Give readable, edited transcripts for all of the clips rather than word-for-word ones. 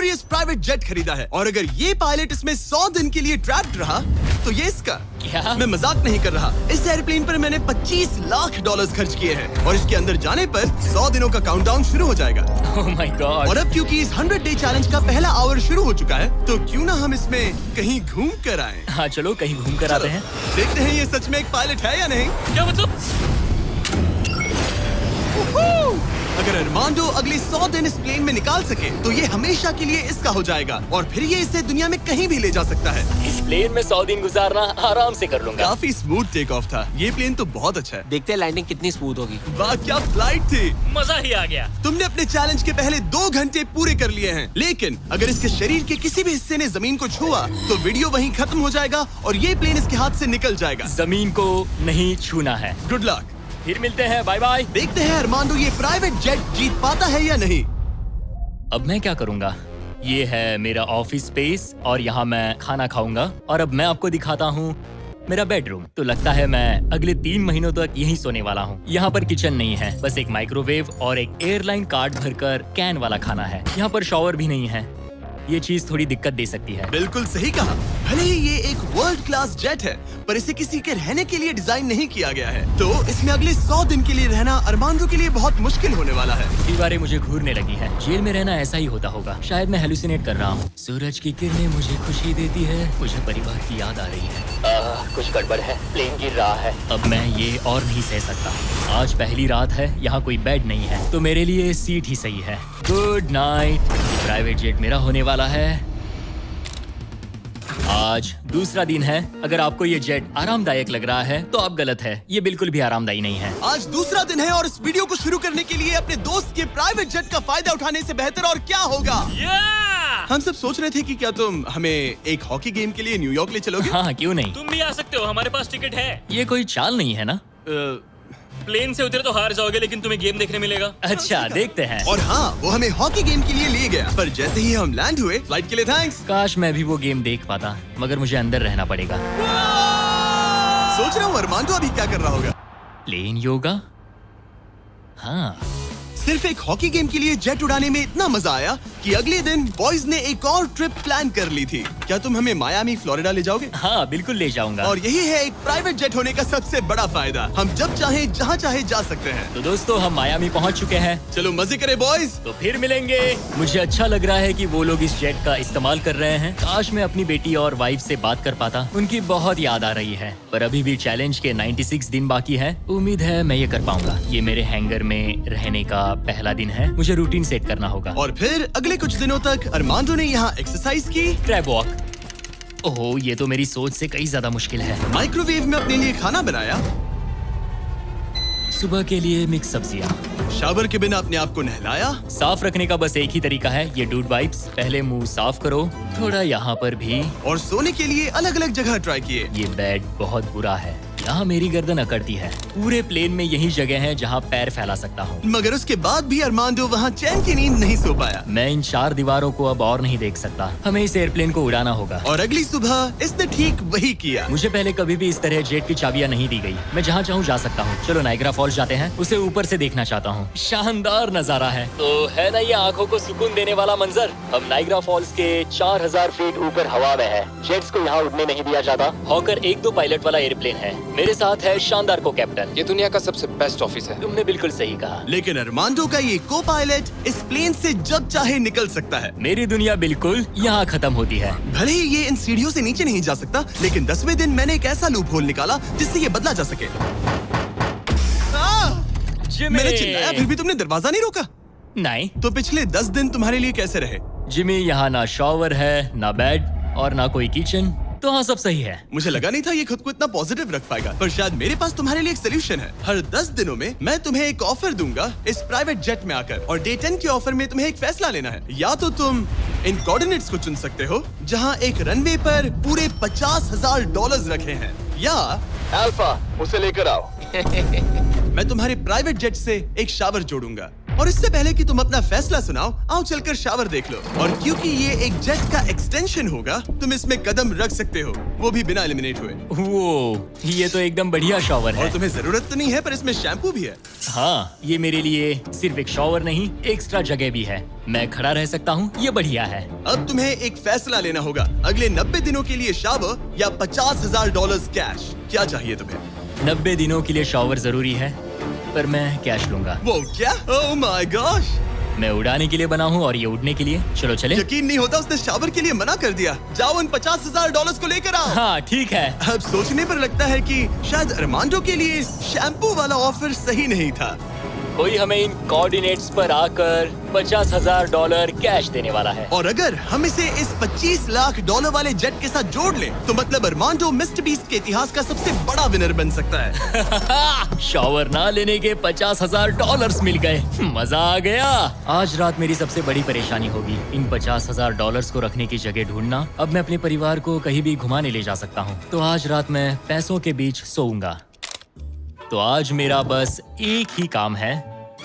Luxurious private jet खरीदा है और अगर ये पायलट इसमें 100 दिन के लिए ट्रैप्ड रहा तो ये इसका। क्या? मैं मजाक नहीं कर रहा। इस एयरप्लेन पर मैंने $25 लाख खर्च किए हैं और इसके अंदर जाने पर 100 दिनों का काउंटडाउन शुरू हो जाएगा। Oh my God! और अब क्योंकि इस 100 डे चैलेंज का पहला आवर शुरू हो चुका है तो क्यों ना हम इसमें कहीं घूम कर आए। हाँ चलो कहीं घूम कर आते हैं। देखते हैं ये सच में एक पायलट है या नहीं। क्या मतलब? अगर अरमांडो अगले 100 दिन इस प्लेन में निकाल सके तो ये हमेशा के लिए इसका हो जाएगा और फिर ये इसे दुनिया में कहीं भी ले जा सकता है। इस प्लेन में 100 दिन गुजारना आराम से कर लूंगा। काफी स्मूथ टेक ऑफ था। ये प्लेन तो बहुत अच्छा है। देखते हैं लैंडिंग कितनी स्मूथ होगी। वाह क्या फ्लाइट थी। मजा ही आ गया। तुमने अपने चैलेंज के पहले 2 घंटे पूरे कर लिए हैं, लेकिन अगर इसके शरीर के किसी भी हिस्से ने जमीन को छुआ तो वीडियो वहीं खत्म हो जाएगा और ये प्लेन इसके हाथ से निकल जाएगा। जमीन को नहीं छूना है। Good luck. फिर मिलते हैं, बाय बाय। देखते हैं अरमांडो ये प्राइवेट जेट जीत पाता है या नहीं। अब मैं क्या करूंगा? ये है मेरा ऑफिस स्पेस और यहाँ मैं खाना खाऊंगा और अब मैं आपको दिखाता हूँ मेरा बेडरूम। तो लगता है मैं अगले 3 महीनों तक यहीं सोने वाला हूँ। यहाँ पर किचन नहीं है, बस एक माइक्रोवेव और एक एयरलाइन कार्ड भरकर कैन वाला खाना है। यहाँ पर शॉवर भी नहीं है। ये चीज थोड़ी दिक्कत दे सकती है। बिल्कुल सही कहा। भले ही ये एक वर्ल्ड क्लास जेट है पर इसे किसी के रहने के लिए डिजाइन नहीं किया गया है तो इसमें अगले 100 दिन के लिए रहना अरमांडो के लिए बहुत मुश्किल होने वाला है। दीवारें मुझे घूरने लगी हैं। जेल में रहना ऐसा ही होता होगा। शायद मैं हेलुसिनेट कर रहा हूँ। सूरज की किरणें मुझे खुशी देती है। मुझे परिवार की याद आ रही है। कुछ गड़बड़ है। प्लेन गिर रहा है। अब मैं ये और नहीं सह सकता। आज पहली रात है, यहाँ कोई बेड नहीं है तो मेरे लिए सीट ही सही है। Good night. प्राइवेट जेट मेरा होने वाला है। आज दूसरा दिन है। अगर आपको ये जेट आरामदायक लग रहा है तो आप गलत है। ये बिल्कुल भी आरामदायी नहीं है। आज दूसरा दिन है और इस वीडियो को शुरू करने के लिए अपने दोस्त के प्राइवेट जेट का फायदा उठाने से बेहतर और क्या होगा। हम सब सोच रहे थे कि क्या तुम हमें एक हॉकी गेम के लिए न्यूयॉर्क ले चलोगे। हाँ क्यों नहीं। तुम भी आ सकते हो, हमारे पास टिकट है। ये कोई चाल नहीं है ना। प्लेन से उतरे तो हार जाओगे लेकिन तुम्हें गेम देखने मिलेगा। अच्छा देखते हैं। और हाँ वो हमें हॉकी गेम के लिए ले गया पर जैसे ही हम लैंड हुए फ्लाइट के लिए थैंक्स। काश मैं भी वो गेम देख पाता मगर मुझे अंदर रहना पड़ेगा। सोच रहा हूँ अरमांडो अभी क्या कर रहा होगा। प्लेन योगा। हाँ सिर्फ एक हॉकी गेम के लिए जेट उड़ाने में इतना मजा आया कि अगले दिन बॉयज ने एक और ट्रिप प्लान कर ली थी। क्या तुम हमें मायामी फ्लोरिडा ले जाओगे। हाँ बिल्कुल ले जाऊंगा। और यही है एक प्राइवेट जेट होने का सबसे बड़ा फायदा। हम जब चाहे जहाँ चाहे जा सकते हैं। तो दोस्तों हम मायामी पहुँच चुके हैं। चलो मजे करें बॉयज। तो फिर मिलेंगे। मुझे अच्छा लग रहा है कि वो लोग इस जेट का इस्तेमाल कर रहे हैं। काश मैं अपनी बेटी और वाइफ से बात कर पाता। उनकी बहुत याद आ रही है पर अभी भी चैलेंज के 96 दिन बाकी है। उम्मीद है मैं ये कर पाऊंगा। ये मेरे हैंगर में रहने का पहला दिन है। मुझे रूटीन सेट करना होगा। और फिर अगले कुछ दिनों तक अरमांडो ने यहाँ एक्सरसाइज की। Crab walk. ओह ये तो मेरी सोच से कई ज्यादा मुश्किल है। माइक्रोवेव में अपने लिए खाना बनाया। सुबह के लिए मिक्स सब्जियाँ। शावर के बिना अपने आप को नहलाया। साफ रखने का बस एक ही तरीका है, ये डूड वाइप्स। पहले मुंह साफ करो, थोड़ा यहाँ पर भी। और सोने के लिए अलग अलग जगह ट्राई किए। ये बेड बहुत बुरा है। यहाँ मेरी गर्दन अकड़ती है। पूरे प्लेन में यही जगह है जहाँ पैर फैला सकता हूँ। मगर उसके बाद भी अरमांडो वहाँ चैन की नींद नहीं सो पाया। मैं इन 4 दीवारों को अब और नहीं देख सकता। हमें इस एयरप्लेन को उड़ाना होगा। और अगली सुबह इसने ठीक वही किया। मुझे पहले कभी भी इस तरह जेट की चाबियां नहीं दी गई। मैं जहाँ चाहूँ जा सकता हूँ। चलो नाइग्रा फॉल्स जाते हैं। उसे ऊपर से देखना चाहता हूँ। शानदार नजारा है। तो है ना ये आंखों को सुकून देने वाला मंजर। हम नाइग्रा फॉल्स के 4000 फीट ऊपर हवा में है। जेट्स को यहाँ उड़ने नहीं दिया जाता। हॉकर 1-2 पायलट वाला एयरप्लेन है। मेरे साथ है शानदार को कैप्टन। ये दुनिया का सबसे बेस्ट ऑफिस है। तुमने बिल्कुल सही कहा। लेकिन अरमांडो का ये को पायलट इस प्लेन से जब चाहे निकल सकता है। मेरी दुनिया बिल्कुल यहाँ खत्म होती है। भले ही ये इन सीढ़ियों से नीचे नहीं जा सकता लेकिन 10वें दिन मैंने एक ऐसा लूप होल निकाला जिससे ये बदला जा सके। मैंने चिल्लाया फिर भी तुमने दरवाजा नहीं रोका। नहीं तो पिछले 10 दिन तुम्हारे लिए कैसे रहे। जिमी, यहाँ ना शॉवर है, ना बेड और ना कोई किचन। तो हाँ सब सही है। मुझे लगा नहीं था ये खुद को इतना पॉजिटिव रख पाएगा पर शायद मेरे पास तुम्हारे लिए एक सोल्यूशन है। हर 10 दिनों में मैं तुम्हें एक ऑफर दूंगा इस प्राइवेट जेट में आकर और डे 10 के ऑफर में तुम्हें एक फैसला लेना है। या तो तुम इन कोऑर्डिनेट्स को चुन सकते हो जहां एक रनवे पर पूरे $50,000 रखे हैं या अल्फा उसे लेकर आओ। मैं तुम्हारे प्राइवेट जेट से एक शावर जोड़ूंगा और इससे पहले कि तुम अपना फैसला सुनाओ, आओ चलकर शावर देख लो। और क्योंकि ये एक जेट का एक्सटेंशन होगा, तुम इसमें कदम रख सकते हो, वो भी बिना एलिमिनेट हुए। वो ये तो एकदम बढ़िया शॉवर और है। तुम्हें जरूरत तो नहीं है, पर इसमें शैम्पू भी है। हाँ, ये मेरे लिए सिर्फ एक शॉवर नहीं, एक्स्ट्रा जगह भी है। मैं खड़ा रह सकता हूँ, ये बढ़िया है। अब तुम्हें एक फैसला लेना होगा, अगले 90 दिनों के लिए शावर या $50,000 कैश। क्या चाहिए तुम्हें? 90 दिनों के लिए शॉवर जरूरी है, पर मैं कैश लूंगा। वो क्या? ओह माय गॉश! मैं उड़ाने के लिए बना हूँ और ये उड़ने के लिए। चलो चले। यकीन नहीं होता, उसने शावर के लिए मना कर दिया। जाओ उन $50,000 को लेकर आओ। हाँ ठीक है। अब सोचने पर लगता है कि शायद अरमांडो के लिए शैम्पू वाला ऑफर सही नहीं था। कोई हमें इन कोऑर्डिनेट्स पर आकर $50,000 कैश देने वाला है। और अगर हम इसे इस $25 लाख वाले जेट के साथ जोड़ लें, तो मतलब अरमांडो मिस्टर बीस्ट के इतिहास का सबसे बड़ा विनर बन सकता है। शॉवर ना लेने के $50,000 मिल गए। मजा आ गया। आज रात मेरी सबसे बड़ी परेशानी होगी इन $50,000 को रखने की जगह ढूंढना। अब मैं अपने परिवार को कहीं भी घुमाने ले जा सकता हूँ, तो आज रात मैं पैसों के बीच सोऊंगा। तो आज मेरा बस एक ही काम है,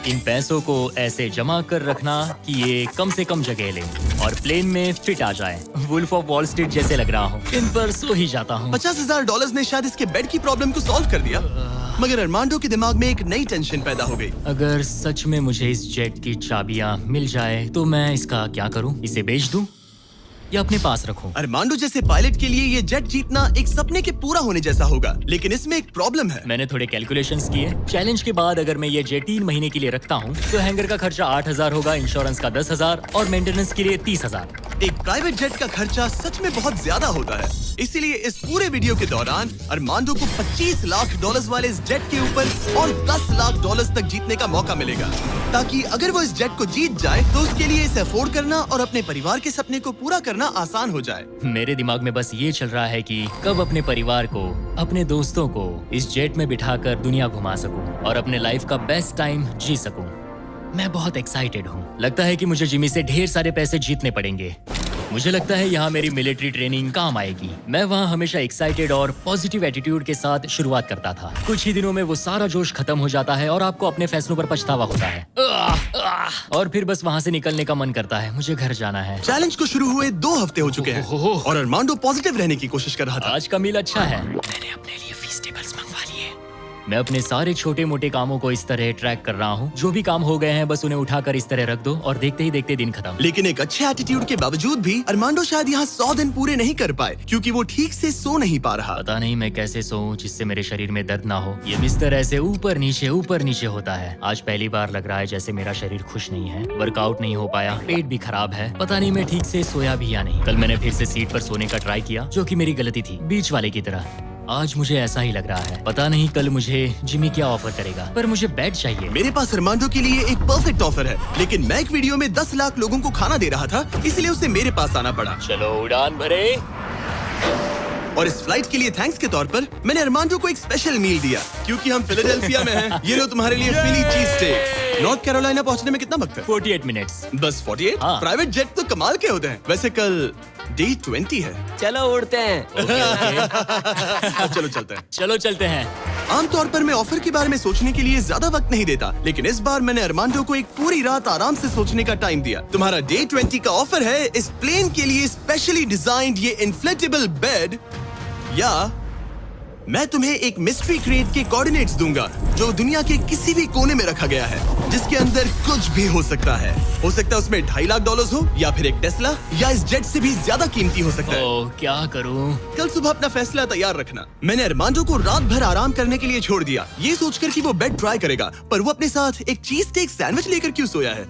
इन पैसों को ऐसे जमा कर रखना कि ये कम से कम जगह ले और प्लेन में फिट आ जाए। वुल्फ ऑफ वॉल स्ट्रीट जैसे लग रहा हूँ। इन पर सो ही जाता हूँ। $50,000 ने शायद इसके बेड की प्रॉब्लम को सॉल्व कर दिया, मगर अरमांडो के दिमाग में एक नई टेंशन पैदा हो गई। अगर सच में मुझे इस जेट की चाबियां मिल जाए तो मैं इसका क्या करूं? इसे बेच दूं या अपने पास रखूं? अरमांडो जैसे पायलट के लिए ये जेट जीतना एक सपने के पूरा होने जैसा होगा, लेकिन इसमें एक प्रॉब्लम है। मैंने थोड़े कैलकुलेशंस किए। चैलेंज के बाद अगर मैं ये जेट 3 महीने के लिए रखता हूँ तो हैंगर का खर्चा 8,000 होगा, इंश्योरेंस का 10,000 और मेंटेनेंस के लिए 30,000। एक प्राइवेट जेट का खर्चा सच में बहुत ज्यादा होता है, इसीलिए इस पूरे वीडियो के दौरान अरमांडो को $25 लाख वाले इस जेट के ऊपर और $10 लाख तक जीतने का मौका मिलेगा, ताकि अगर वो इस जेट को जीत जाए तो उसके लिए इसे अफोर्ड करना और अपने परिवार के सपने को पूरा करना आसान हो जाए। मेरे दिमाग में बस ये चल रहा है कि कब अपने परिवार को, अपने दोस्तों को इस जेट में बिठाकर दुनिया घुमा सकूं और अपने लाइफ का बेस्ट टाइम जी सकूं। मैं बहुत एक्साइटेड हूँ। लगता है कि मुझे जिमी से ढेर सारे पैसे जीतने पड़ेंगे। मुझे लगता है यहाँ मेरी मिलिट्री ट्रेनिंग काम आएगी। मैं वहाँ हमेशा एक्साइटेड और पॉजिटिव एटीट्यूड के साथ शुरुआत करता था। कुछ ही दिनों में वो सारा जोश खत्म हो जाता है और आपको अपने फैसलों पर पछतावा होता है। और फिर बस वहाँ से निकलने का मन करता है। मुझे घर जाना है। चैलेंज को शुरू हुए 2 हफ्ते हो चुके हैं और अरमांडो पॉजिटिव रहने की कोशिश कर रहा था। आज का मील अच्छा है। मैंने अपने लिए फेस्टिवल्स मंगवा लिए। मैं अपने सारे छोटे मोटे कामों को इस तरह ट्रैक कर रहा हूँ। जो भी काम हो गए हैं बस उन्हें उठाकर इस तरह रख दो और देखते ही देखते दिन खत्म। लेकिन एक अच्छे एटीट्यूड के बावजूद भी अरमांडो शायद यहाँ 100 दिन पूरे नहीं कर पाए, क्योंकि वो ठीक से सो नहीं पा रहा। पता नहीं मैं कैसे सोऊं जिससे मेरे शरीर में दर्द ना हो। ये बिस्तर ऐसे ऊपर नीचे होता है। आज पहली बार लग रहा है जैसे मेरा शरीर खुश नहीं है। वर्कआउट नहीं हो पाया, पेट भी खराब है। पता नहीं मैं ठीक से सोया भी या नहीं। कल मैंने फिर से सीट पर सोने का ट्राई किया, जो कि मेरी गलती थी, बीच वाले की तरह। आज मुझे ऐसा ही लग रहा है। पता नहीं कल मुझे जिमी क्या ऑफर करेगा, पर मुझे बेड चाहिए। मेरे पास अरमांडो के लिए एक परफेक्ट ऑफर है, लेकिन मैं एक वीडियो में 10 लाख लोगों को खाना दे रहा था, इसलिए उसे मेरे पास आना पड़ा। चलो उड़ान भरे। और इस फ्लाइट के लिए थैंक्स के तौर पर मैंने अरमांडो को एक स्पेशल मील दिया, क्योंकि हम फिलाडेल्फिया में हैं। ये लो तुम्हारे लिए फिली चीज स्टेक्स। नॉर्थ कैरोलिना पहुंचने में कितना वक्त है? 48 मिनट्स। बस 48? हाँ। प्राइवेट जेट तो कमाल के होते हैं। वैसे कल डे 20 है। चलो उड़ते हैं। अब चलो चलते हैं। चलो चलते हैं। आमतौर पर मैं ऑफर के बारे में सोचने के लिए ज्यादा वक्त नहीं देता, लेकिन इस बार मैंने अरमांडो को एक पूरी रात आराम से सोचने का टाइम दिया। तुम्हारा डे 20 का ऑफर है इस प्लेन के लिए स्पेशली डिजाइन्ड ये इन्फ्लेटेबल बेड, या मैं तुम्हें एक मिस्ट्री क्रेट के कोऑर्डिनेट्स दूंगा जो दुनिया के किसी भी कोने में रखा गया है, जिसके अंदर कुछ भी हो सकता है। हो सकता है उसमें $2.5 लाख हो, या फिर एक टेस्ला, या इस जेट से भी ज्यादा कीमती हो सकता है। ओह, क्या करूं? कल सुबह अपना फैसला तैयार रखना। मैंने अरमांडो को रात भर आराम करने के लिए छोड़ दिया, ये सोचकर कि वो बेड ट्राई करेगा, पर वो अपने साथ एक चीज स्टेक सैंडविच लेकर क्यों सोया है?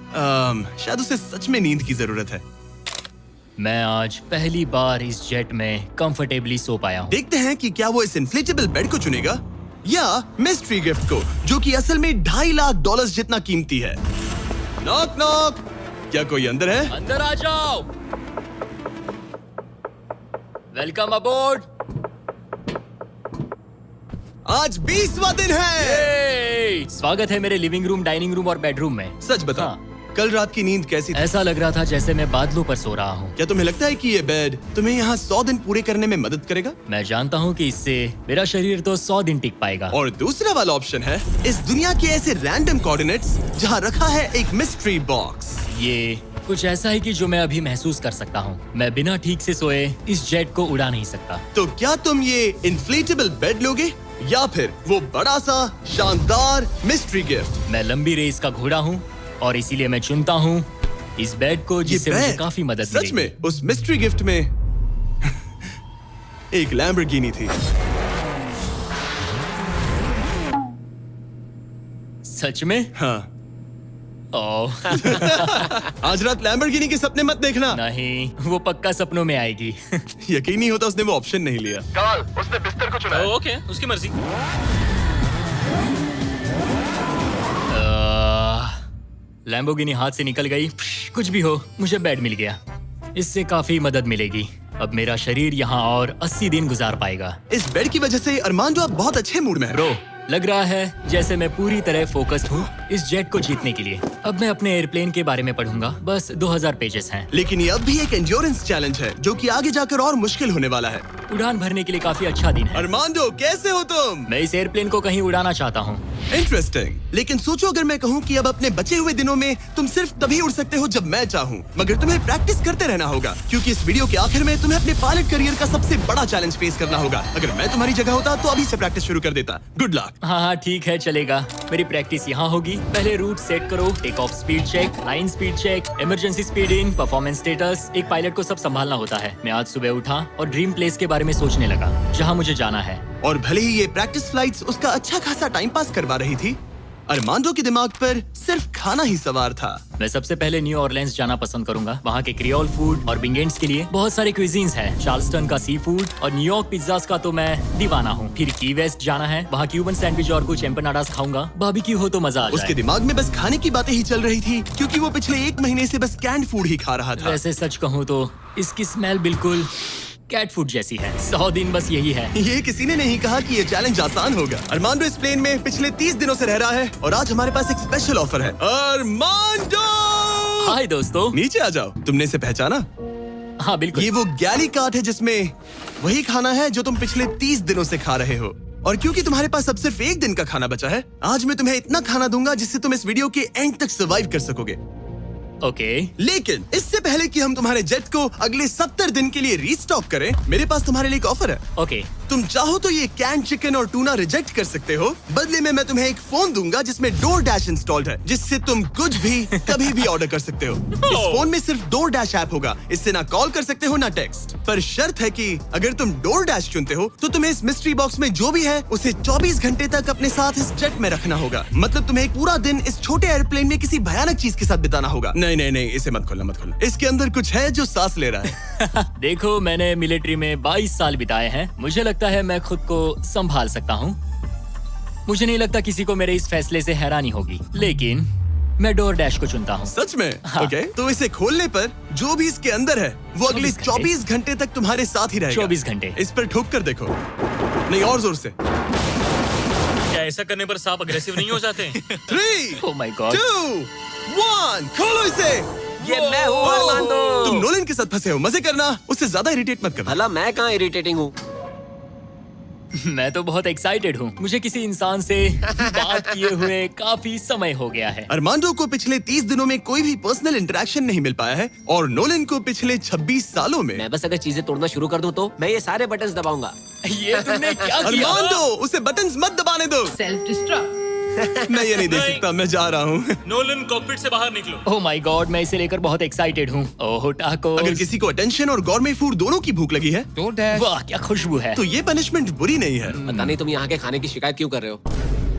शायद उसे सच में नींद की जरूरत है। मैं आज पहली बार इस जेट में कंफर्टेबली सो पाया हूँ। देखते हैं कि क्या वो इस इन्फ्लेटेबल बेड को चुनेगा या मिस्ट्री गिफ्ट को, जो कि असल में $2.5 लाख जितना कीमती है। नॉक नॉक, क्या कोई अंदर है? अंदर आ जाओ। Welcome aboard. आज 20वां दिन है। स्वागत है मेरे लिविंग रूम, डाइनिंग रूम और बेडरूम में। सच बताओ, कल रात की नींद कैसी थी? ऐसा लग रहा था जैसे मैं बादलों पर सो रहा हूँ। क्या तुम्हें लगता है कि ये बेड तुम्हें यहाँ 100 दिन पूरे करने में मदद करेगा? मैं जानता हूँ कि इससे मेरा शरीर तो 100 दिन टिक पाएगा। और दूसरा वाला ऑप्शन है इस दुनिया के ऐसे रैंडम कोऑर्डिनेट्स जहाँ रखा है एक मिस्ट्री बॉक्स। ये कुछ ऐसा है कि जो मैं अभी महसूस कर सकता हूँ। मैं बिना ठीक से सोए इस जेट को उड़ा नहीं सकता। तो क्या तुम ये इन्फ्लेटेबल बेड लोगे या फिर वो बड़ा सा शानदार मिस्ट्री गिफ्ट? मैं लंबी रेस का घोड़ा हूँ और इसीलिए मैं चुनता हूँ इस बेड को, जिससे मुझे बेड काफी मदद सच मिलेगी। में उस मिस्ट्री गिफ्ट में एक लैम्बोर्गिनी थी। सच में? हाँ। ओह आज रात लैम्बोर्गिनी के सपने मत देखना। नहीं, वो पक्का सपनों में आएगी। यकीन नहीं होता उसने वो ऑप्शन नहीं लिया। उसने बिस्तर को चुना। ओके, उसकी मर्जी। लैम्बोर्गिनी हाथ से निकल गई। कुछ भी हो, मुझे बेड मिल गया। इससे काफी मदद मिलेगी। अब मेरा शरीर यहाँ और 80 दिन गुजार पाएगा। इस बेड की वजह से अरमांडो अब बहुत अच्छे मूड में है। ब्रो, लग रहा है जैसे मैं पूरी तरह फोकस्ड हूँ इस जेट को जीतने के लिए। अब मैं अपने एयरप्लेन के बारे में पढ़ूंगा। बस 2000 पेजेस हैं। लेकिन ये अब भी एक एंड्योरेंस चैलेंज है जो कि आगे जाकर और मुश्किल होने वाला है। उड़ान भरने के लिए काफी अच्छा दिन है। अरमांडो, कैसे हो तुम? मैं इस एयरप्लेन को कहीं उड़ाना चाहता हूँ। इंटरेस्टिंग। लेकिन सोचो अगर मैं कहूँ कि अब अपने बचे हुए दिनों में तुम सिर्फ तभी उड़ सकते हो जब मैं चाहूँ, मगर तुम्हें प्रैक्टिस करते रहना होगा क्योंकि इस वीडियो के आखिर में तुम्हें अपने पायलट करियर का सबसे बड़ा चैलेंज फेस करना होगा। अगर मैं तुम्हारी जगह होता तो अभी से प्रैक्टिस शुरू कर देता। Good luck. हाँ हाँ ठीक है, चलेगा। मेरी प्रैक्टिस यहाँ होगी। पहले रूट सेट करो, take off speed check, line speed check, emergency speed in, performance status. एक पायलट को सब संभालना होता है। मैं आज सुबह उठा और ड्रीम प्लेस के बारे में सोचने लगा जहाँ मुझे जाना है। और भले ही ये प्रैक्टिस फ्लाइट्स उसका अच्छा खासा टाइम पास करवा रही थी, अरमांडो के दिमाग पर सिर्फ खाना ही सवार था। मैं सबसे पहले न्यू ऑरलेंस जाना पसंद करूंगा। वहाँ के क्रियोल फूड और बिंगेंट्स के लिए बहुत सारे क्विजीन्स हैं। चार्ल्सटन का सी फूड और न्यूयॉर्क पिज्जास का तो मैं दीवाना हूँ। फिर की वेस्ट जाना है, वहाँ क्यूबन सैंडविच और कुछ एम्पनाडास खाऊंगा। बारबेक्यू हो तो मजा आ उसके जाए। दिमाग में बस खाने की बातें ही चल रही थी क्योंकि वो पिछले 1 महीने से बस कैंड फूड ही खा रहा था। वैसे सच कहूँ तो इसकी स्मेल बिल्कुल कैट फूड जैसी है। 100 दिन बस यही है। ये किसी ने नहीं कहा कि ये चैलेंज आसान होगा। अरमांडो इस प्लेन में पिछले 30 दिनों से रह रहा है और आज हमारे पास एक स्पेशल ऑफर है। अरमांडो, हाय दोस्तों। नीचे आ जाओ। तुमने इसे पहचाना? हाँ बिल्कुल। ये वो गैली कार्ट है जिसमें वही खाना है जो तुम पिछले 30 दिनों से खा रहे हो। और क्योंकि तुम्हारे पास अब सिर्फ 1 दिन का खाना बचा है, आज मैं तुम्हें इतना खाना दूंगा जिससे तुम इस वीडियो के एंड तक सर्वाइव कर सकोगे। ओके। लेकिन इससे पहले कि हम तुम्हारे जेट को अगले 70 दिन के लिए रीस्टॉक करें, मेरे पास तुम्हारे लिए एक ऑफर है। ओके। तुम चाहो तो ये कैन चिकन और टूना रिजेक्ट कर सकते हो। बदले में मैं तुम्हें एक फोन दूंगा जिसमें DoorDash इंस्टॉल्ड है, जिससे तुम कुछ भी कभी भी ऑर्डर कर सकते हो। इस फोन में सिर्फ DoorDash ऐप होगा। इससे ना कॉल कर सकते हो ना टेक्स्ट। पर शर्त है कि अगर तुम DoorDash चुनते हो तो तुम्हें इस मिस्ट्री बॉक्स में जो भी है उसे 24 घंटे तक अपने साथ इस जेट में रखना होगा। मतलब तुम्हें एक पूरा दिन इस छोटे एयरप्लेन में किसी भयानक चीज के साथ बिताना होगा। नहीं नहीं नहीं, इसे मत खोलना मत खोलना। इसके अंदर कुछ है जो सांस ले रहा है। देखो, मैंने मिलिट्री में 22 साल बिताए हैं। मुझे लगता है मैं खुद को संभाल सकता हूँ। मुझे नहीं लगता किसी को मेरे इस फैसले से हैरानी होगी, लेकिन मैं DoorDash को चुनता हूँ। सच में? हाँ। ओके, तो इसे खोलने पर जो भी इसके अंदर है वो अगले 24 घंटे तक तुम्हारे साथ ही रहेगा। 24 घंटे। इस पर ठोक कर देखो। नहीं, और जोर से। क्या ऐसा करने पर सांप अग्रेसिव नहीं हो जाते? 3, Oh my God। 2, 1, खोलो इसे। ये मैं हूँ अरमांडो। तुम नोलन के साथ फंसे हो, मजे करना, उससे ज्यादा इरिटेट मत करना। भला मैं कहाँ इरिटेटिंग हूँ? मैं तो बहुत एक्साइटेड हूँ। मुझे किसी इंसान से बात किए हुए काफी समय हो गया है। अरमांडो को पिछले 30 दिनों में कोई भी पर्सनल इंटरेक्शन नहीं मिल पाया है और नोलन को पिछले 26 सालों में। मैं बस अगर चीजें तोड़ना शुरू कर दूं तो मैं ये सारे बटन्स दबाऊंगा। ये तुमने क्या किया? अरमांडो, उसे बटन्स मत दबाने दो। Self destruct. मैं ये नहीं देख नहीं। सकता, मैं जा रहा हूँ। नोलन कॉकपिट से बाहर निकलो। ओह माय गॉड, मैं इसे लेकर बहुत एक्साइटेड हूँ। ओह टाको। अगर किसी को अटेंशन और गॉर्मे फूड दोनों की भूख लगी है वाह क्या खुशबू है। तो ये पनिशमेंट बुरी नहीं है। पता नहीं तुम यहाँ के खाने की शिकायत क्यों कर रहे हो?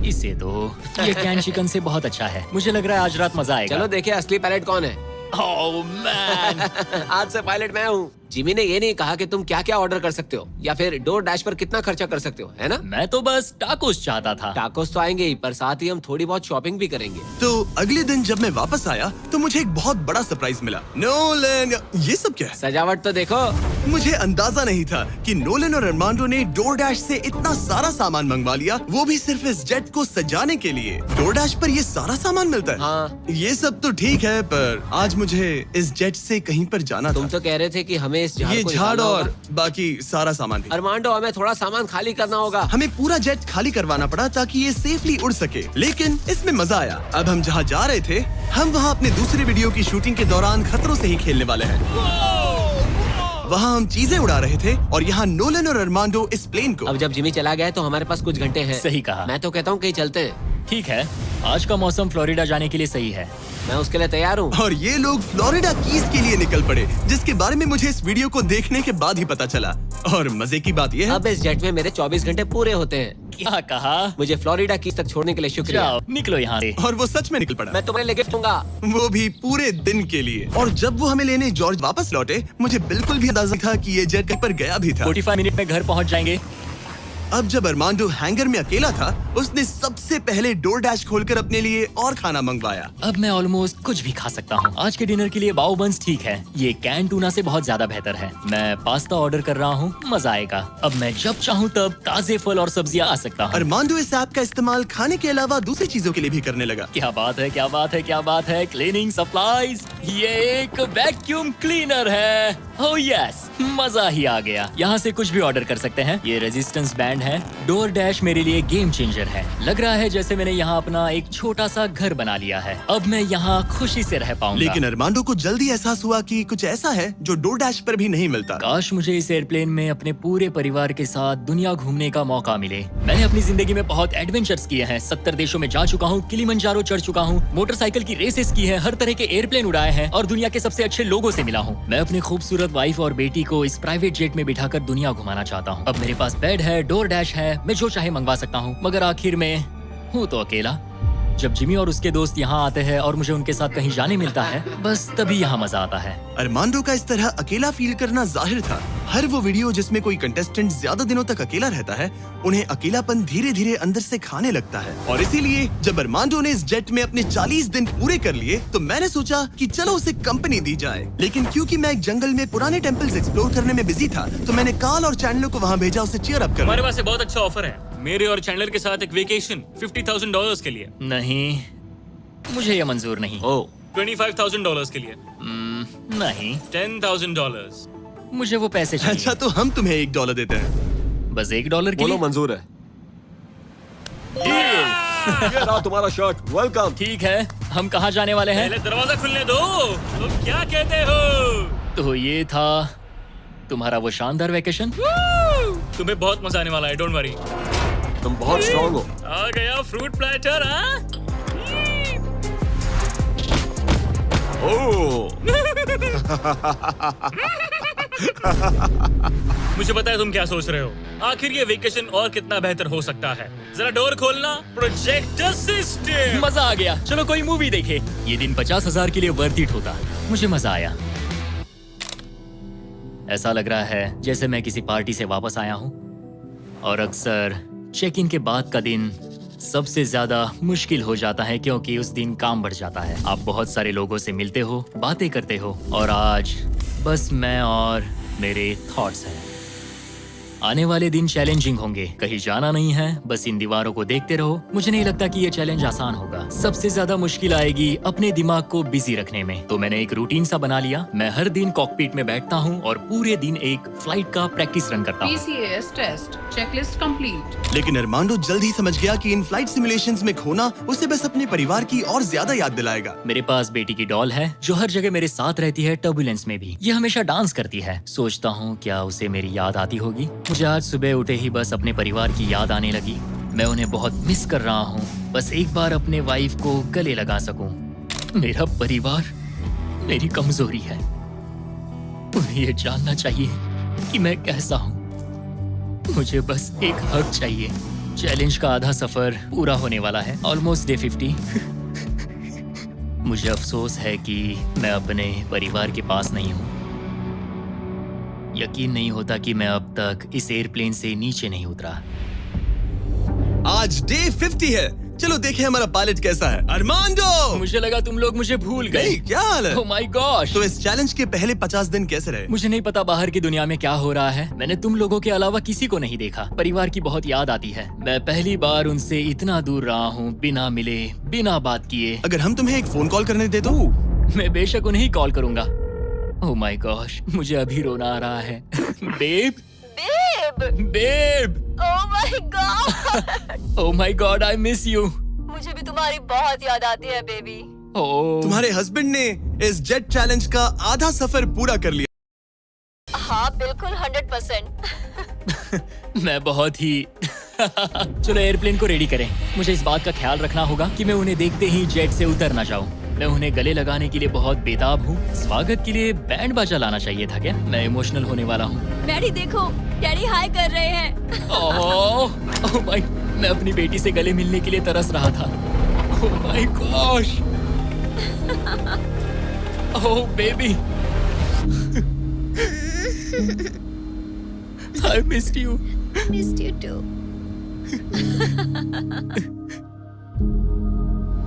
इसे तो ये कैन चिकन से बहुत अच्छा है। मुझे लग रहा है आज रात मजा आएगा। चलो देखे असली पायलट कौन है। Oh man. आज से पायलट मैं हूँ। जिमी ने ये नहीं कहा कि तुम क्या क्या ऑर्डर कर सकते हो या फिर डोर डैश पर कितना खर्चा कर सकते हो, है ना? मैं तो बस टाकोस चाहता था। टाकोस तो आएंगे ही, पर साथ ही हम थोड़ी बहुत शॉपिंग भी करेंगे। तो अगले दिन जब मैं वापस आया तो मुझे एक बहुत बड़ा सरप्राइज मिला। नोलन, ये सब क्या है? सजावट तो देखो। मुझे अंदाजा नहीं था कि नोलन और अरमांडो ने डोरडैश से इतना सारा सामान मंगवा लिया, वो भी सिर्फ इस जेट को सजाने के लिए। डोरडैश पर ये सारा सामान मिलता है? हाँ। ये सब तो ठीक है, पर आज मुझे इस जेट से कहीं पर जाना तुम था। तो कह रहे थे कि हमें इस झाड़ ये को झाड़ निकालना और होगा। बाकी सारा सामान भी। अरमांडो, हमें थोड़ा सामान खाली करना होगा। हमें पूरा जेट खाली करवाना पड़ा ताकि ये सेफली उड़ सके, लेकिन इसमें मजा आया। अब हम जहाँ जा रहे थे, हम वहाँ अपने दूसरे वीडियो की शूटिंग के दौरान खतरों से ही खेलने वाले हैं। वहाँ हम चीजें उड़ा रहे थे और यहाँ नोलन और अरमांडो इस प्लेन को। अब जब जिमी चला गया है तो हमारे पास कुछ घंटे हैं। सही कहा। मैं तो कहता हूँ कहीं चलते हैं। ठीक है, आज का मौसम फ्लोरिडा जाने के लिए सही है। मैं उसके लिए तैयार हूँ। और ये लोग फ्लोरिडा कीज के लिए निकल पड़े, जिसके बारे में मुझे इस वीडियो को देखने के बाद ही पता चला। और मजे की बात ये है, अब इस जेट में मेरे 24 घंटे पूरे होते हैं। क्या कहा? मुझे फ्लोरिडा कीज तक छोड़ने के लिए शुक्रिया। जाओ, निकलो यहाँ से। और वो सच में निकल पड़ा, मैं तुम्हारे लिए गिफ्ट दूंगा। वो भी पूरे दिन के लिए। और जब वो हमें लेने जॉर्ज वापस लौटे, मुझे बिल्कुल भी अंदाजा था कि ये जेट कहीं पर गया भी था। 45 मिनट में घर पहुँच जाएंगे। अब जब अरमांडो हैंगर में अकेला था, उसने सबसे पहले डोर डैश खोलकर अपने लिए और खाना मंगवाया। अब मैं ऑलमोस्ट कुछ भी खा सकता हूँ। आज के डिनर के लिए बाओ बंस ठीक है, ये कैन टूना से बहुत ज्यादा बेहतर है। मैं पास्ता ऑर्डर कर रहा हूँ, मजा आएगा। अब मैं जब चाहूँ तब ताजे फल और सब्जियाँ आ सकता हूँ। अरमांडो इस ऐप का इस्तेमाल खाने के अलावा दूसरी चीजों के लिए भी करने लगा। क्या बात है, क्या बात है, क्या बात है। क्लीनिंग सप्लाईज, ये एक वैक्यूम क्लीनर है। ओह यस, मजा ही आ गया। यहाँ से कुछ भी ऑर्डर कर सकते हैं। ये रेजिस्टेंस बैंड है। डोर डैश मेरे लिए गेम चेंजर है। लग रहा है जैसे मैंने यहाँ अपना एक छोटा सा घर बना लिया है। अब मैं यहाँ खुशी से रह पाऊंगा। लेकिन अरमांडो को जल्दी एहसास हुआ कि कुछ ऐसा है जो डोर डैश पर भी नहीं मिलता। काश मुझे इस एयरप्लेन में अपने पूरे परिवार के साथ दुनिया घूमने का मौका मिले। मैंने अपनी जिंदगी में बहुत एडवेंचर्स किए हैं। 70 देशों में जा चुका हूँ, किलिमंजारो चढ़ चुका हूँ, मोटरसाइकिल की रेसेस की है, हर तरह के एयरप्लेन उड़ाए हैं और दुनिया के सबसे अच्छे लोगों से मिला हूँ। मैं अपनी खूबसूरत वाइफ और बेटी को इस प्राइवेट जेट में बिठाकर दुनिया घुमाना चाहता हूँ। अब मेरे पास बेड है, डोर डैश है, मैं जो चाहे मंगवा सकता हूँ, मगर आखिर में हूँ तो अकेला। जब जिमी और उसके दोस्त यहाँ आते हैं और मुझे उनके साथ कहीं जाने मिलता है, बस तभी यहाँ मजा आता है। अरमांडो का इस तरह अकेला फील करना जाहिर था। हर वो वीडियो जिसमें कोई कंटेस्टेंट ज्यादा दिनों तक अकेला रहता है, उन्हें अकेलापन धीरे धीरे अंदर से खाने लगता है। और इसीलिए जब अरमांडो ने इस जेट में अपने 40 दिन पूरे कर लिए, तो मैंने सोचा कि चलो उसे कंपनी दी जाए। लेकिन क्योंकि मैं एक जंगल में पुराने टेम्पल्स एक्सप्लोर करने में बिजी था, तो मैंने कार्ल और चैंडलर को वहाँ भेजा उसे चीयर अप हमारे करने। पास एक बहुत अच्छा ऑफर है मेरे और चैंडलर के साथ, एक वेकेशन $50,000 के लिए। नहीं, मुझे ये मंजूर नहीं। ओ, $25,000 के लिए। नहीं, $10,000। मुझे वो पैसे चाहिए। अच्छा, तो हम तुम्हें $1 देते हैं। बस $1 के बोलो लिए? मंजूर है। ये रहा तुम्हारा शर्ट, वेलकम। ठीक है, हम कहाँ जाने वाले हैं? पहले दरवाजा खुलने दो। तुम क्या कहते हो? तो ये था तुम्हारा वो शानदार वेकेशन। तुम्हें बहुत मजा आने वाला है, डोंट वरी। तुम बहुत स्ट्रॉन्ग हो। आ गया फ्रूट प्लेटर। हाँ, ओह, मुझे पता है तुम क्या सोच रहे हो। आखिर ये वेकेशन और कितना बेहतर हो सकता है। जरा डोर खोलना। Projector system. मजा आ गया, चलो कोई मूवी देखे। ये दिन 50,000 के लिए वर्थ इट होता। मुझे मजा आया। ऐसा लग रहा है जैसे मैं किसी पार्टी से वापस आया हूँ। और अक्सर चेक इन के बाद का दिन सबसे ज्यादा मुश्किल हो जाता है, क्योंकि उस दिन काम बढ़ जाता है। आप बहुत सारे लोगों से मिलते हो, बातें करते हो, और आज बस मैं और मेरे थॉट्स हैं। आने वाले दिन चैलेंजिंग होंगे। कहीं जाना नहीं है, बस इन दीवारों को देखते रहो। मुझे नहीं लगता कि ये चैलेंज आसान होगा। सबसे ज्यादा मुश्किल आएगी अपने दिमाग को बिजी रखने में। तो मैंने एक रूटीन सा बना लिया। मैं हर दिन कॉकपिट में बैठता हूँ और पूरे दिन एक फ्लाइट का प्रैक्टिस रन करता हूँ। PCAS test checklist complete. लेकिन अरमांडो जल्द ही समझ गया कि इन फ्लाइट सिमुलेशंस में खोना उसे बस अपने परिवार की और ज्यादा याद दिलाएगा। मेरे पास बेटी की डॉल है जो हर जगह मेरे साथ रहती है, टर्बुलेंस में भी। ये हमेशा डांस करती है। सोचता हूँ क्या उसे मेरी याद आती होगी। मुझे आज सुबह उठे ही बस अपने परिवार की याद आने लगी। मैं उन्हें बहुत मिस कर रहा हूँ। बस एक बार अपने वाइफ को गले लगा सकूं। मेरा परिवार मेरी कमजोरी है। उन्हें ये जानना चाहिए कि मैं कैसा हूँ। मुझे बस एक हक चाहिए। चैलेंज का आधा सफर पूरा होने वाला है, ऑलमोस्ट डे 50। मुझे अफसोस है कि मैं अपने परिवार के पास नहीं हूँ। यकीन नहीं होता कि मैं अब तक इस एयरप्लेन से नीचे नहीं उतरा। आज डे 50 है। चलो देखें हमारा पायलट कैसा है। अरमांडो! मुझे लगा तुम लोग मुझे भूल गए। नहीं, क्या हाल है? ओह माय गॉश। तो इस चैलेंज के पहले 50 दिन कैसे रहे? मुझे नहीं पता बाहर की दुनिया में क्या हो रहा है। मैंने तुम लोगों के अलावा किसी को नहीं देखा। परिवार की बहुत याद आती है। मैं पहली बार उनसे इतना दूर रहा हूँ, बिना मिले, बिना बात किए। अगर हम तुम्हें एक फोन कॉल करने दे तो? मैं बेशक उन्हें ही कॉल करूंगा। ओह माय गॉश, मुझे अभी रोना आ रहा है। Babe, babe, oh my God. Oh my God, I miss you. मुझे भी तुम्हारी बहुत याद आती है बेबी। ओह, तुम्हारे हस्बैंड ने इस जेट चैलेंज का आधा सफर पूरा कर लिया। हाँ बिल्कुल 100%। मैं बहुत ही चलो एयरप्लेन को रेडी करें। मुझे इस बात का ख्याल रखना होगा कि मैं उन्हें देखते ही जेट से उतर ना जाऊं। मैं उन्हें गले लगाने के लिए बहुत बेताब हूँ। स्वागत के लिए बैंड बाजा लाना चाहिए था क्या? मैं इमोशनल होने वाला हूँ। डैडी देखो, डैडी हाय कर रहे हैं। ओह माय, मैं अपनी बेटी से गले मिलने के लिए तरस रहा था। Oh my gosh, oh baby, I missed you. Missed you too.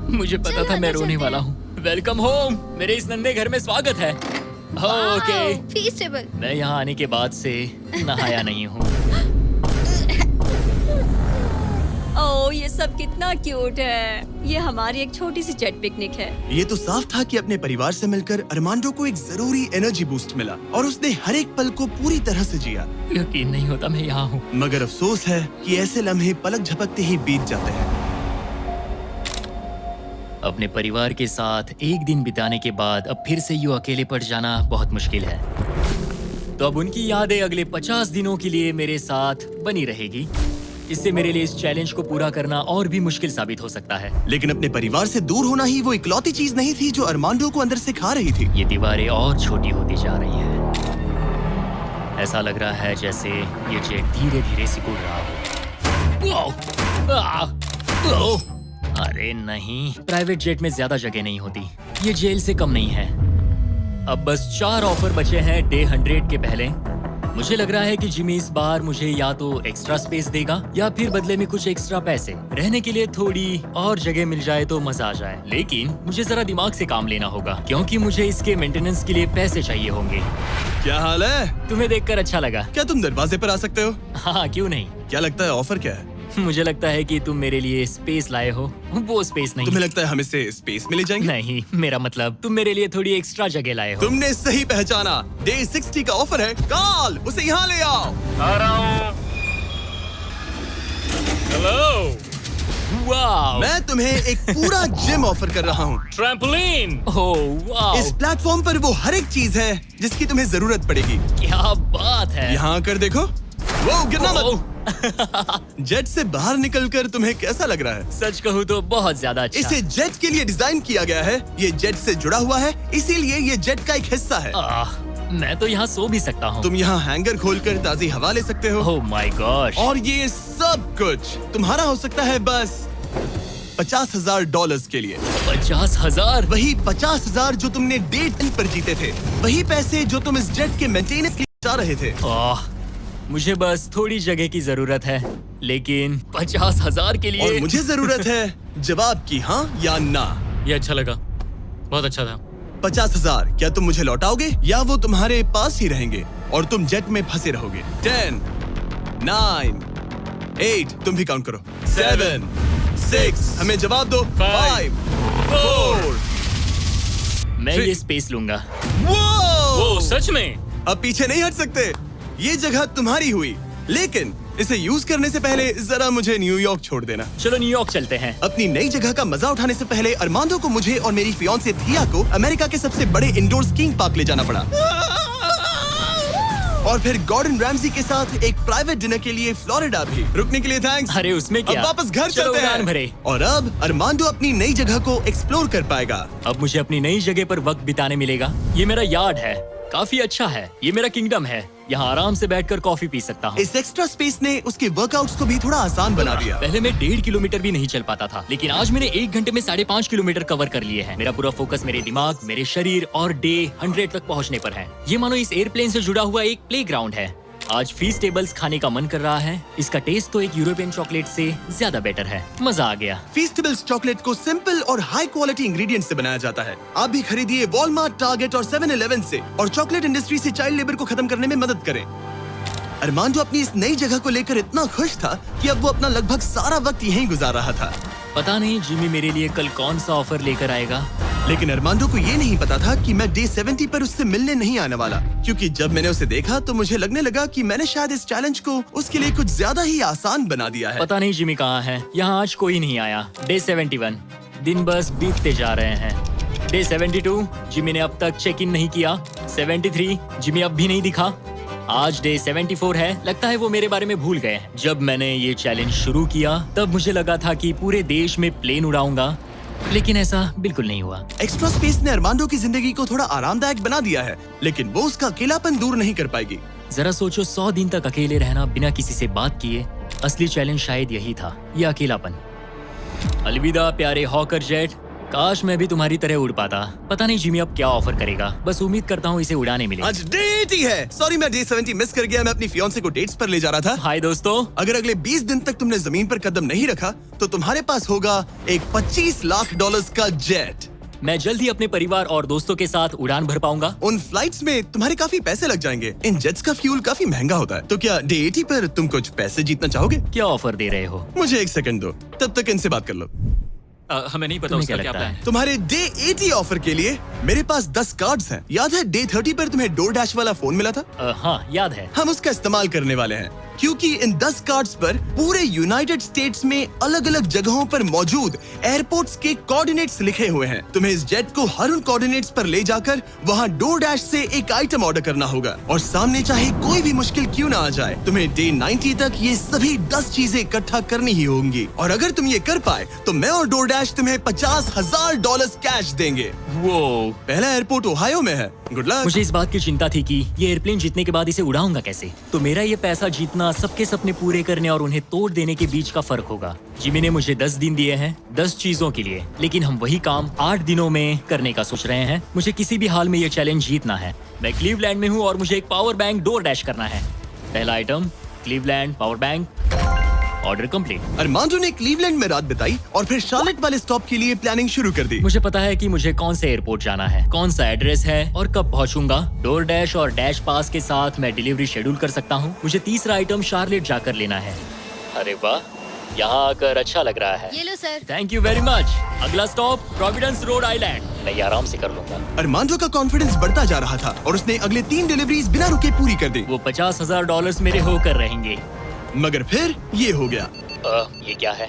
मुझे पता था मैं रोने वाला हूँ। वेलकम होम, मेरे इस नन्हे घर में स्वागत है। ओके, फीस्टेबल। मैं यहाँ आने के बाद से नहाया नहीं हूँ। ओह ये सब कितना क्यूट है। ये हमारी एक छोटी सी जेट पिकनिक है। ये तो साफ था कि अपने परिवार से मिलकर अरमांडो को एक जरूरी एनर्जी बूस्ट मिला और उसने हर एक पल को पूरी तरह से जिया। यकीन नहीं होता मैं यहाँ हूँ। मगर अफसोस है कि ऐसे लम्हे पलक झपकते ही बीत जाते हैं। अपने परिवार के साथ एक दिन बिताने के बाद अब फिर से यूं अकेले पड़ जाना बहुत मुश्किल है। तो अब उनकी यादें अगले 50 दिनों के लिए मेरे साथ बनी रहेगी। इससे मेरे लिए इस चैलेंज को पूरा करना और भी मुश्किल साबित हो सकता है। लेकिन अपने परिवार से दूर होना ही वो इकलौती चीज नहीं थी जो अरमांडो को अंदर से खा रही थी। ये दीवारें और छोटी होती जा रही हैं। ऐसा लग रहा है जैसे ये जेट धीरे धीरे सिकुड़ रहा हो। अरे नहीं, प्राइवेट जेट में ज्यादा जगह नहीं होती। ये जेल से कम नहीं है। अब बस 4 ऑफर बचे हैं डे 100 के पहले। मुझे लग रहा है कि जिमी इस बार मुझे या तो एक्स्ट्रा स्पेस देगा या फिर बदले में कुछ एक्स्ट्रा पैसे। रहने के लिए थोड़ी और जगह मिल जाए तो मजा आ जाए। लेकिन मुझे जरा दिमाग से काम लेना होगा क्योंकि मुझे इसके मेंटेनेंस के लिए पैसे चाहिए होंगे। क्या हाल है? तुम्हें देखकर अच्छा लगा। क्या तुम दरवाजे पर आ सकते हो? हाँ, क्यों नहीं। क्या लगता है ऑफर क्या है? मुझे लगता है कि तुम मेरे लिए स्पेस लाए हो। वो स्पेस नहीं। तुम्हें लगता है हम इससे स्पेस में ले जाएंगे? नहीं, मेरा मतलब तुम मेरे लिए थोड़ी एक्स्ट्रा जगह लाए हो। तुमने सही पहचाना। डे 60 का ऑफर है। कॉल उसे यहाँ ले आओ। आ रहा हूँ। हेलो, वाव, मैं तुम्हें एक पूरा जिम ऑफर कर रहा हूँ। ट्रैम्पोलिन। ओह वाव, इस प्लेटफॉर्म पर वो हर एक चीज है जिसकी तुम्हें जरूरत पड़ेगी। क्या बात है। यहाँ आकर देखो। वो गिरना मत। ओह, जेट से बाहर निकलकर तुम्हें कैसा लग रहा है? सच कहूँ तो बहुत ज्यादा अच्छा। इसे जेट के लिए डिजाइन किया गया है। ये जेट से जुड़ा हुआ है, इसीलिए ये जेट का एक हिस्सा है। मैं तो यहाँ सो भी सकता हूँ। तुम यहाँ हैंगर खोलकर ताजी हवा ले सकते हो। ओह माय गॉश। और ये सब कुछ तुम्हारा हो सकता है बस $50,000 के लिए। 50,000? वही 50,000 जो तुमने डे 10 पर जीते थे। वही पैसे जो तुम इस जेट के मेंटेनेंस के लिए जा रहे थे। मुझे बस थोड़ी जगह की जरूरत है, लेकिन 50,000 के लिए। और मुझे जरूरत है जवाब की, हाँ या ना। ये अच्छा लगा, बहुत अच्छा था। 50,000 क्या तुम मुझे लौटाओगे या वो तुम्हारे पास ही रहेंगे और तुम जेट में फंसे रहोगे? 10, 9, 8, तुम भी काउंट करो। 7, 6, हमें जवाब दो। 5, 4। मैं 3। ये स्पेस लूंगा। वो सच में? अब पीछे नहीं हट सकते। ये जगह तुम्हारी हुई, लेकिन इसे यूज करने से पहले जरा मुझे न्यूयॉर्क छोड़ देना। चलो न्यूयॉर्क चलते हैं। अपनी नई जगह का मजा उठाने से पहले अरमांडो को मुझे और मेरी फियांसे थिया को अमेरिका के सबसे बड़े इंडोर स्कीइंग पार्क ले जाना पड़ा। और फिर गॉर्डन रैमजी के साथ एक प्राइवेट डिनर के लिए फ्लोरिडा भी। रुकने के लिए थैंक्स। अरे उसमें क्या? अब वापस घर चलो चलते उड़ान हैं। भरे। और अब अरमांडो अपनी नई जगह को एक्सप्लोर कर पाएगा। अब मुझे अपनी नई जगह पर वक्त बिताने मिलेगा। ये मेरा यार्ड है। काफी अच्छा है, ये मेरा किंगडम है। यहाँ आराम से बैठकर कॉफी पी सकता हूँ। इस एक्स्ट्रा स्पेस ने उसके वर्कआउट्स को भी थोड़ा आसान बना दिया। पहले मैं 1.5 किलोमीटर भी नहीं चल पाता था, लेकिन आज मैंने 1 घंटे में 5.5 किलोमीटर कवर कर लिए हैं। मेरा पूरा फोकस मेरे दिमाग, मेरे शरीर और डे 100 तक पहुँचने पर है। ये मानो इस एयरप्लेन से जुड़ा हुआ एक प्लेग्राउंड है। आज फीस टेबल्स खाने का मन कर रहा है। इसका टेस्ट तो एक यूरोपियन चॉकलेट से ज्यादा बेटर है। मजा आ गया। फीस्टेबल्स चॉकलेट को सिंपल और हाई क्वालिटी इंग्रेडिएंट से बनाया जाता है। आप भी खरीदिए वॉलमार्ट, टारगेट और 7-Eleven से और चॉकलेट इंडस्ट्री से चाइल्ड लेबर को खत्म करने में मदद करें। अरमांडो अपनी इस नई जगह को लेकर इतना खुश था कि अब वो अपना लगभग सारा वक्त यहीं गुजार रहा था। पता नहीं जिमी मेरे लिए कल कौन सा ऑफर लेकर आएगा। लेकिन अरमांडो को ये नहीं पता था कि मैं डे 70 पर उससे मिलने नहीं आने वाला, क्योंकि जब मैंने उसे देखा तो मुझे लगने लगा कि मैंने शायद इस चैलेंज को उसके लिए कुछ ज्यादा ही आसान बना दिया है। पता नहीं जिमी कहाँ है। यहाँ आज कोई नहीं आया। डे 71, दिन बस बीतते जा रहे हैं। डे 72, जिमी ने अब तक चेक इन नहीं किया। 73, जिमी अब भी नहीं दिखा। आज डे 74 है। लगता है वो मेरे बारे में भूल गए। जब मैंने ये चैलेंज शुरू किया तब मुझे लगा था कि पूरे देश में प्लेन उड़ाऊंगा, लेकिन ऐसा बिल्कुल नहीं हुआ। एक्स्ट्रा स्पेस ने अरमांडो की जिंदगी को थोड़ा आरामदायक बना दिया है, लेकिन वो उसका अकेलापन दूर नहीं कर पाएगी। जरा सोचो, 100 दिन तक अकेले रहना बिना किसी से बात किए। असली चैलेंज शायद यही था, ये अकेलापन। अलविदा प्यारे हॉकर जेट, काश मैं भी तुम्हारी तरह उड़ पाता। पता नहीं जिमी अब क्या ऑफर करेगा, बस उम्मीद करता हूँ इसे उड़ाने मिले। आज डे 80 है। सॉरी मैं डे 70 मिस कर गया। मैं अपनी फियांसे को डेट्स पर ले जा रहा था। हाय दोस्तों। अगर अगले 20 दिन तक तुमने जमीन पर कदम नहीं रखा तो तुम्हारे पास होगा एक $25 लाख का जेट। मैं जल्द ही अपने परिवार और दोस्तों के साथ उड़ान भर पाऊंगा। उन फ्लाइट्स में तुम्हारे काफी पैसे लग जाएंगे। इन जेट्स का फ्यूल काफी महंगा होता है। तो क्या डे 80 पर तुम कुछ पैसे जीतना चाहोगे? क्या ऑफर दे रहे हो? मुझे 1 सेकंड दो, तब तक इनसे बात कर लो। हमें नहीं पता तुम्हें उसका क्या क्या लगता प्लान है? है। तुम्हारे डे 80 ऑफर के लिए मेरे पास 10 कार्ड्स हैं। याद है डे 30 पर तुम्हें डोरडैश वाला फोन मिला था? हाँ याद है। हम उसका इस्तेमाल करने वाले हैं, क्योंकि इन 10 कार्ड्स पर पूरे यूनाइटेड स्टेट्स में अलग अलग जगहों पर मौजूद एयरपोर्ट्स के कोऑर्डिनेट्स लिखे हुए हैं। तुम्हें इस जेट को हर उन कोऑर्डिनेट्स पर ले जाकर वहां डोरडैश से एक आइटम ऑर्डर करना होगा, और सामने चाहे कोई भी मुश्किल क्यों ना आ जाए, तुम्हें डे 90 तक ये सभी 10 चीजें इकट्ठा करनी ही होंगी। और अगर तुम ये कर पाए तो मैं और डोरडैश तुम्हें $50,000 कैश देंगे। वो पहला एयरपोर्ट ओहायो में है। Good luck. मुझे इस बात की चिंता थी कि ये एयरप्लेन जीतने के बाद इसे उड़ाऊंगा कैसे। तो मेरा ये पैसा जीतना सबके सपने पूरे करने और उन्हें तोड़ देने के बीच का फर्क होगा। जिमी ने मुझे 10 दिन दिए हैं 10 चीजों के लिए, लेकिन हम वही काम 8 दिनों में करने का सोच रहे हैं। मुझे किसी भी हाल में ये चैलेंज जीतना है। मैं क्लीवलैंड में हूँ और मुझे एक पावर बैंक डोरडैश करना है। पहला item Cleveland power bank. Order complete. Armando ने क्लीवलैंड में रात बिताई और फिर शार्लेट वाले स्टॉप के लिए प्लानिंग शुरू कर दी। मुझे पता है कि मुझे कौन से एयरपोर्ट जाना है, कौन सा एड्रेस है और कब पहुंचूंगा। डोरडैश और डैश पास के साथ मैं डिलीवरी शेड्यूल कर सकता हूं। मुझे तीसरा आइटम शार्लेट जाकर लेना है। अरे वाह, यहाँ आकर अच्छा लग रहा है। ये लो sir. Thank you very much. अगला स्टॉप प्रोविडेंस रोड आइलैंड। मैं ये आराम से कर लूंगा। अरमांडो का कॉन्फिडेंस बढ़ता जा रहा था और उसने अगले 3 डिलीवरीज बिना रुके पूरी कर दी। वो $50,000 मेरे होकर रहेंगे। मगर फिर ये हो गया। ये क्या है?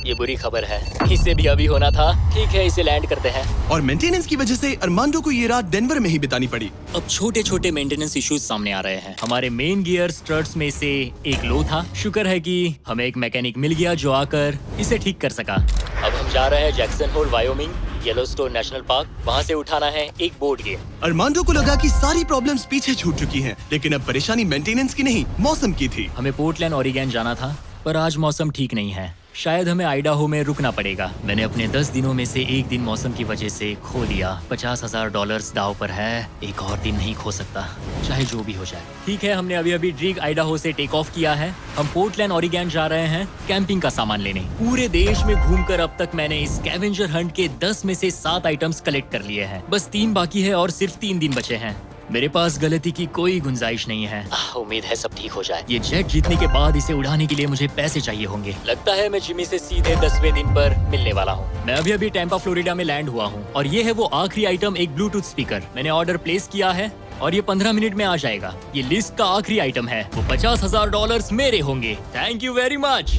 ये बुरी खबर है। इसे भी अभी होना था। ठीक है, इसे लैंड करते हैं। और मेंटेनेंस की वजह से अरमांडो को ये रात डेनवर में ही बितानी पड़ी। अब छोटे छोटे मेंटेनेंस इश्यूज सामने आ रहे हैं। हमारे मेन गियर स्ट्रट्स में से एक लो था। शुक्र है कि हमें एक मैकेनिक मिल गया जो आकर इसे ठीक कर सका। अब हम जा रहे हैं Jackson Hole Wyoming, Yellowstone national park. वहाँ से उठाना है एक बोट गियर। अरमांडो को लगा कि सारी प्रॉब्लम्स पीछे छूट चुकी हैं, लेकिन अब परेशानी मेंटेनेंस की नहीं मौसम की थी। हमें पोर्टलैंड ओरिगन जाना था, पर आज मौसम ठीक नहीं है। शायद हमें आइडाहो में रुकना पड़ेगा। मैंने अपने 10 दिनों में से एक दिन मौसम की वजह से खो दिया। $50,000 दाव पर है। एक और दिन नहीं खो सकता, चाहे जो भी हो जाए। ठीक है, हमने अभी ड्रीग आइडाहो से टेक ऑफ किया है। हम पोर्टलैंड ओरिगन जा रहे हैं कैंपिंग का सामान लेने। पूरे देश में घूमकर अब तक मैंने इस स्कैवेंजर हंट के 10 में से 7 आइटम्स कलेक्ट कर लिए हैं। बस 3 बाकी है और सिर्फ 3 दिन बचे हैं। मेरे पास गलती की कोई गुंजाइश नहीं है। उम्मीद है सब ठीक हो जाए। ये जेट जीतने के बाद इसे उड़ाने के लिए मुझे पैसे चाहिए होंगे। लगता है मैं जिमी से सीधे 10वें दिन पर मिलने वाला हूँ। मैं अभी टैंपा फ्लोरिडा में लैंड हुआ हूँ और ये है वो आखिरी आइटम, एक ब्लूटूथ स्पीकर। मैंने ऑर्डर प्लेस किया है और ये 15 मिनट में आ जाएगा। ये लिस्ट का आखिरी आइटम है। वो $50,000 मेरे होंगे। Thank you very much.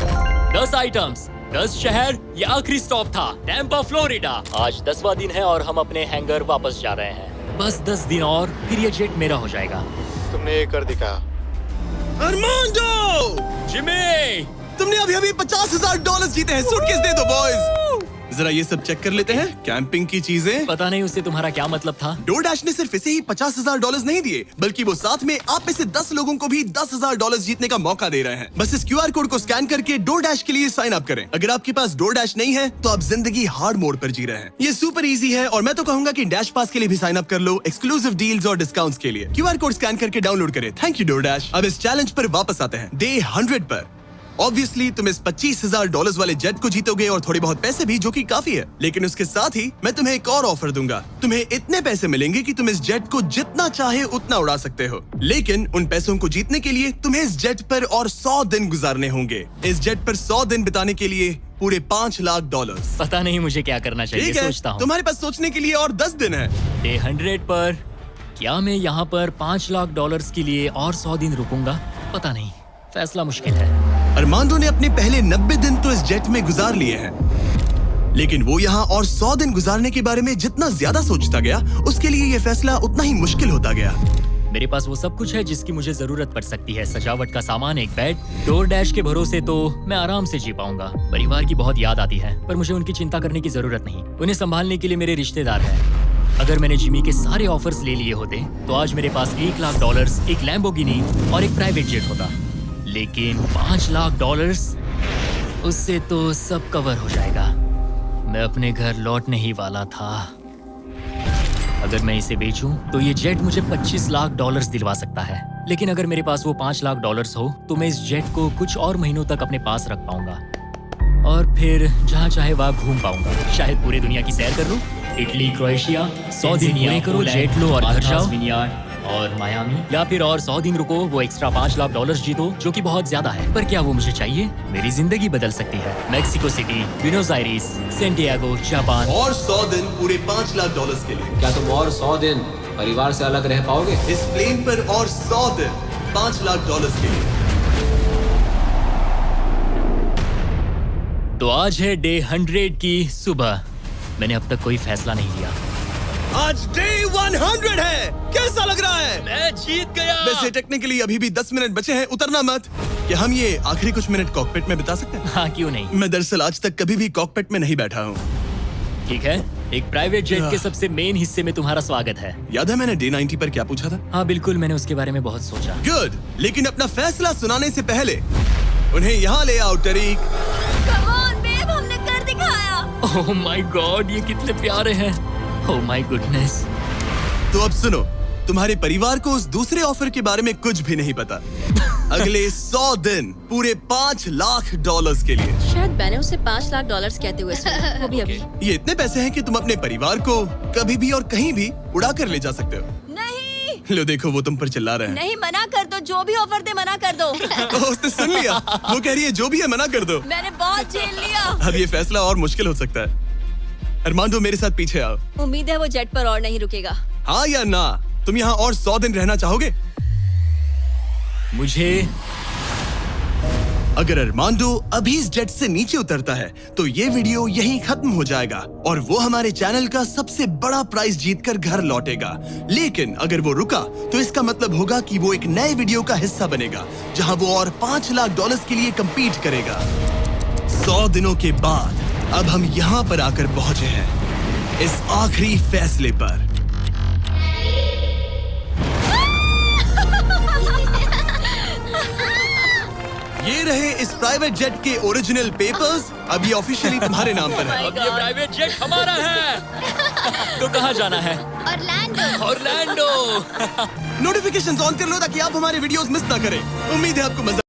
10 items, 10 शहर, ये आखिरी स्टॉप था टैंपा फ्लोरिडा। आज 10वां दिन है और हम अपने हैंगर वापस जा रहे हैं। बस 10 दिन और फिर ये जेट मेरा हो जाएगा। तुमने ये कर दिखा। अरमांडो! जिमी! तुमने अभी $50,000 जीते हैं। सूटकेस दे दो बॉयज। जरा ये सब चेक कर लेते हैं, कैंपिंग की चीजें। पता नहीं उससे तुम्हारा क्या मतलब था। डोरडैश ने सिर्फ इसे ही $50,000 नहीं दिए, बल्कि वो साथ में आप में से 10 लोगों को भी $10,000 जीतने का मौका दे रहे हैं। बस इस QR कोड को स्कैन करके डोरडैश के लिए साइन अप करें। अगर आपके पास डोरडैश नहीं है तो आप जिंदगी हार्ड मोड पर जी रहे हैं। ये सुपर इजी है और मैं तो कहूंगा कि डैश पास के लिए भी साइन अप कर लो, एक्सक्लूसिव डील्स और डिस्काउंट्स के लिए। QR कोड स्कैन करके डाउनलोड करें। Thank you DoorDash. अब इस चैलेंज पर वापस आते हैं, डे 100 पर। ऑब्वियसली तुम इस $25,000 वाले जेट को जीतोगे और थोड़े बहुत पैसे भी, जो कि काफी है। लेकिन उसके साथ ही मैं तुम्हें एक और ऑफर दूंगा। तुम्हें इतने पैसे मिलेंगे कि तुम इस जेट को जितना चाहे उतना उड़ा सकते हो। लेकिन उन पैसों को जीतने के लिए तुम्हें इस जेट पर और 100 दिन गुजारने होंगे। इस जेट पर 100 दिन बिताने के लिए पूरे $5,00,000। पता नहीं मुझे क्या करना चाहिए, ठीक है, सोचता हूँ। तुम्हारे पास सोचने के लिए और 10 दिन है। डे 100 पर क्या मैं यहाँ पर $5,00,000 के लिए और 100 दिन रुकूंगा? पता नहीं, फैसला मुश्किल है। अरमांडो ने अपने पहले 90 दिन तो इस जेट में गुजार लिए हैं, लेकिन वो यहाँ और 100 दिन गुजारने के बारे में जितना ज्यादा सोचता गया, उसके लिए ये फैसला उतना ही मुश्किल होता गया। मेरे पास वो सब कुछ है जिसकी मुझे जरूरत पड़ सकती है। सजावट का सामान, एक बेड, डोरडैश के भरोसे तो मैं आराम से जी पाऊंगा। परिवार की बहुत याद आती है, पर मुझे उनकी चिंता करने की जरूरत नहीं। उन्हें संभालने के लिए मेरे रिश्तेदार हैं। अगर मैंने जिमी के सारे ऑफर्स ले लिए होते तो आज मेरे पास $1,00,000, एक लैम्बोर्गिनी और एक प्राइवेट जेट होता। लेकिन $5,00,000, उससे तो सब कवर हो जाएगा। मैं अपने घर लौटने ही वाला था। अगर मैं इसे बेचूं तो ये जेट मुझे $25,00,000 दिलवा सकता है। लेकिन अगर मेरे पास वो $5,00,000 हो तो मैं इस जेट को कुछ और महीनों तक अपने पास रख पाऊंगा और फिर जहाँ चाहे वहाँ घूम पाऊंगा। शायद पूरी दुनिया की सैर कर लूं। इटली, क्रोएशिया, 100 दिन पूरे करो, जेट लो और घर जाओ, और मायामी, या फिर और 100 दिन रुको, वो एक्स्ट्रा $5,00,000 जीतो, जो कि बहुत ज्यादा है। पर क्या वो मुझे चाहिए? मेरी जिंदगी बदल सकती है। Mexico city, Buenos iris, Santiago, Japan. और 100 दिन पूरे $5,00,000 के लिए। क्या तुम और 100 दिन परिवार से अलग रह पाओगे? इस प्लेन पर और 100 दिन $5,00,000 के लिए। तो आज है डे 100 की सुबह। मैंने अब तक कोई फैसला नहीं लिया। आज डे 100 है। कैसा लग रहा है? मैं जीत गया। वैसे टेक्निकली अभी भी 10 मिनट बचे हैं, उतरना मत। क्या हम ये आखिरी कुछ मिनट कॉकपिट में बिता सकते हैं? हाँ, क्यों नहीं। मैं दरअसल आज तक कभी भी कॉकपिट में नहीं बैठा हूँ। ठीक है, एक प्राइवेट जेट के सबसे मेन हिस्से में तुम्हारा स्वागत है। याद है मैंने डे 90 पर क्या पूछा था? हाँ बिल्कुल, मैंने उसके बारे में बहुत सोचा। गुड, लेकिन अपना फैसला सुनाने से पहले उन्हें यहाँ ले आओ टरीक। Come on, babe, हमने कर दिखाया। ओह माय गॉड, ये कितने प्यारे हैं। Oh my goodness. तो अब सुनो, तुम्हारे परिवार को उस दूसरे ऑफर के बारे में कुछ भी नहीं पता। अगले 100 दिन पूरे $5,00,000 के लिए। शायद मैंने उसे $5,00,000 कहते हुए सुना, वो भी अभी। ये इतने पैसे हैं कि तुम अपने परिवार को कभी भी और कहीं भी उड़ा कर ले जा सकते हो। नहीं लो देखो, वो तुम पर चिल्ला रहे हैं। नहीं, मना कर दो। जो भी ऑफर दे मना कर दो। ओह, उसने सुन लिया। वो कह रही है जो भी है मना कर दो। मैंने बहुत झेल लिया। अब ये फैसला और मुश्किल हो सकता है। अरमांडो, मेरे साथ पीछे आओ। उम्मीद है वो जेट पर और नहीं रुकेगा। हाँ या ना? तुम यहाँ और 100 दिन रहना चाहोगे? मुझे अगर अरमांडो अभी इस जेट से नीचे उतरता है तो ये वीडियो यहीं खत्म हो जाएगा और वो हमारे चैनल का सबसे बड़ा प्राइज जीतकर घर लौटेगा। लेकिन अगर वो रुका तो इसका मतलब होगा कि वो एक नए वीडियो का हिस्सा बनेगा जहां वो और $5,00,000 के लिए compete करेगा। 100 दिनों के बाद अब हम यहाँ पर आकर पहुंचे हैं, इस आखिरी फैसले पर। ये रहे इस प्राइवेट जेट के ओरिजिनल पेपर्स। अब ये ऑफिशियली तुम्हारे नाम पर है। अब ये प्राइवेट जेट हमारा है। तो कहाँ जाना है? ऑरलैंडो। नोटिफिकेशंस ऑन कर लो ताकि आप हमारे वीडियोस मिस ना करें। उम्मीद है आपको मजा